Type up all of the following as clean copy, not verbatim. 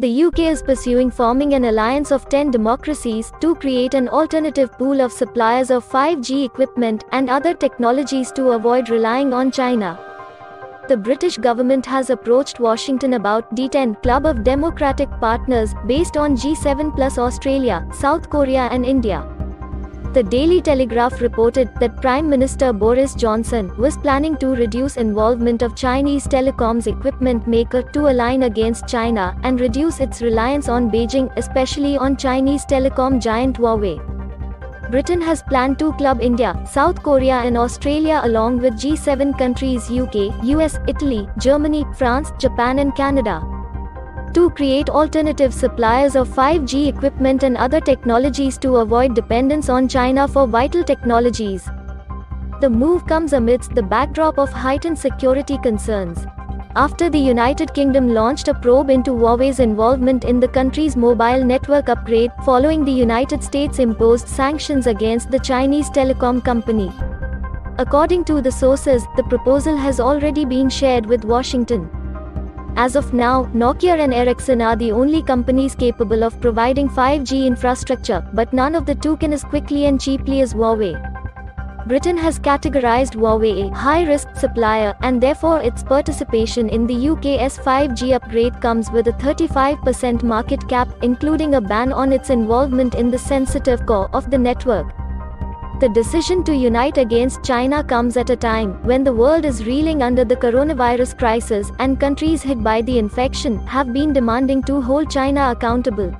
The UK is pursuing forming an alliance of 10 democracies to create an alternative pool of suppliers of 5G equipment and other technologies to avoid relying on China. The British government has approached Washington about D10 club of democratic partners based on G7 plus Australia, South Korea and India. The Daily Telegraph reported that Prime Minister Boris Johnson was planning to reduce involvement of Chinese telecoms equipment maker to align against China and reduce its reliance on Beijing, especially on Chinese telecom giant Huawei. Britain has planned to club India, South Korea and Australia along with G7 countries UK, US, Italy, Germany, France, Japan and Canada to create alternative suppliers of 5G equipment and other technologies to avoid dependence on China for vital technologies. The move comes amidst the backdrop of heightened security concerns, after the United Kingdom launched a probe into Huawei's involvement in the country's mobile network upgrade, following the United States imposed sanctions against the Chinese telecom company. According to the sources, the proposal has already been shared with Washington. As of now, Nokia and Ericsson are the only companies capable of providing 5G infrastructure, but none of the two can as quickly and cheaply as Huawei. Britain has categorized Huawei a high-risk supplier, and therefore its participation in the UK's 5G upgrade comes with a 35% market cap, including a ban on its involvement in the sensitive core of the network. The decision to unite against China comes at a time when the world is reeling under the coronavirus crisis, and countries hit by the infection have been demanding to hold China accountable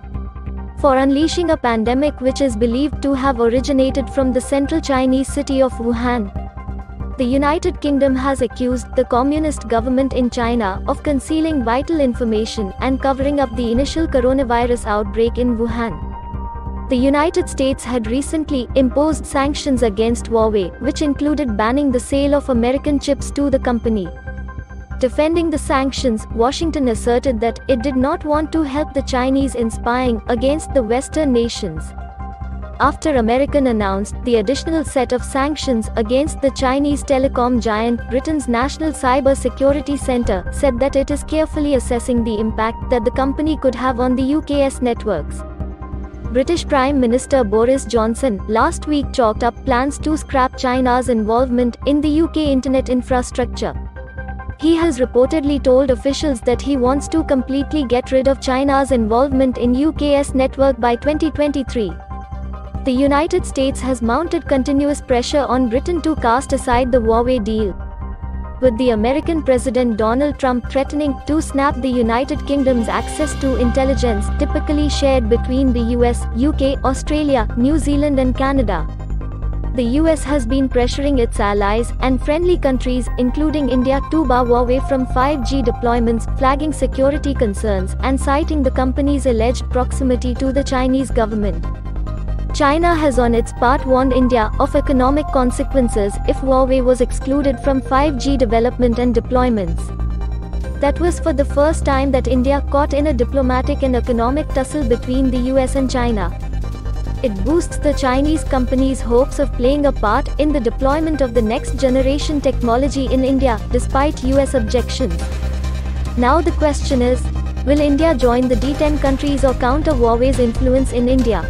for unleashing a pandemic which is believed to have originated from the central Chinese city of Wuhan. The United Kingdom has accused the communist government in China of concealing vital information and covering up the initial coronavirus outbreak in Wuhan. The United States had recently imposed sanctions against Huawei, which included banning the sale of American chips to the company. Defending the sanctions, Washington asserted that it did not want to help the Chinese in spying against the Western nations. After America announced the additional set of sanctions against the Chinese telecom giant, Britain's National Cyber Security Centre said that it is carefully assessing the impact that the company could have on the UK's networks. British Prime Minister Boris Johnson last week chalked up plans to scrap China's involvement in the UK internet infrastructure. He has reportedly told officials that he wants to completely get rid of China's involvement in UK's network by 2023. The United States has mounted continuous pressure on Britain to cast aside the Huawei deal, with the American President Donald Trump threatening to snap the United Kingdom's access to intelligence typically shared between the US, UK, Australia, New Zealand and Canada. The US has been pressuring its allies and friendly countries, including India, to bar Huawei from 5G deployments, flagging security concerns and citing the company's alleged proximity to the Chinese government. China has on its part warned India of economic consequences if Huawei was excluded from 5G development and deployments. That was for the first time that India caught in a diplomatic and economic tussle between the US and China. It boosts the Chinese company's hopes of playing a part in the deployment of the next generation technology in India, despite US objections. Now the question is, will India join the D10 countries or counter Huawei's influence in India?